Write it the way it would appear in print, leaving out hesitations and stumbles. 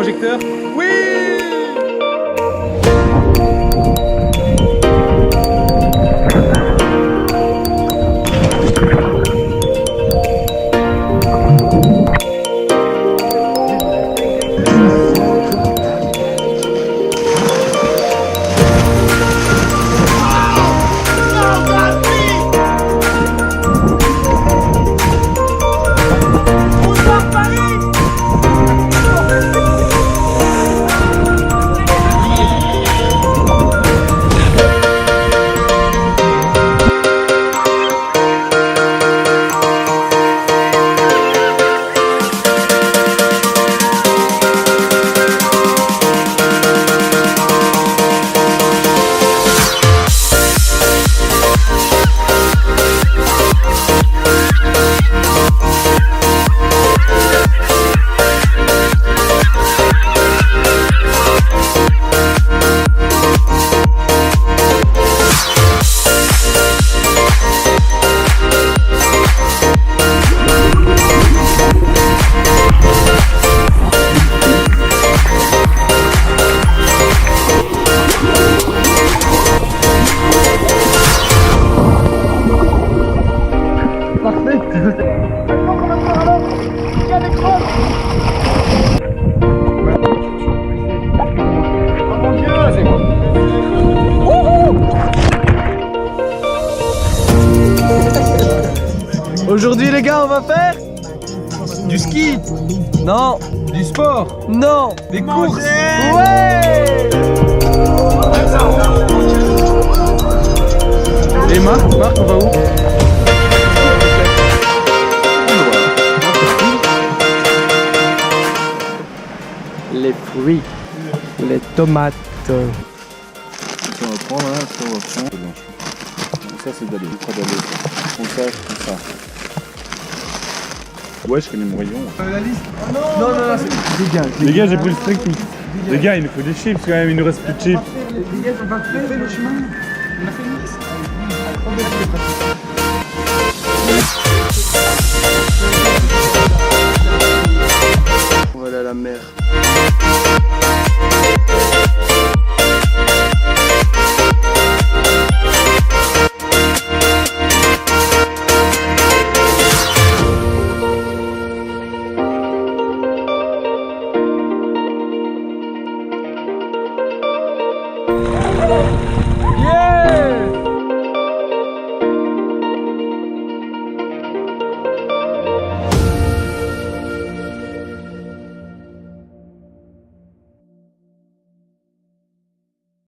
projecteur. Oui! Aujourd'hui les gars, on va faire du ski. Non. Du sport. Non. Des courses. Ouais. Et Marc, on va où? Les fruits, les tomates. Ça on va prendre, hein, ça on va prendre. Ça c'est d'aller, comme ça. Ouais, je connais mon rayon. La liste. Oh non, c'est... Les gars, j'ai pris le strict. Les gars, il nous faut des chips quand même, il nous reste plus de chips. Les gars, on va faire le chemin. On a fait une liste. Voilà la mer.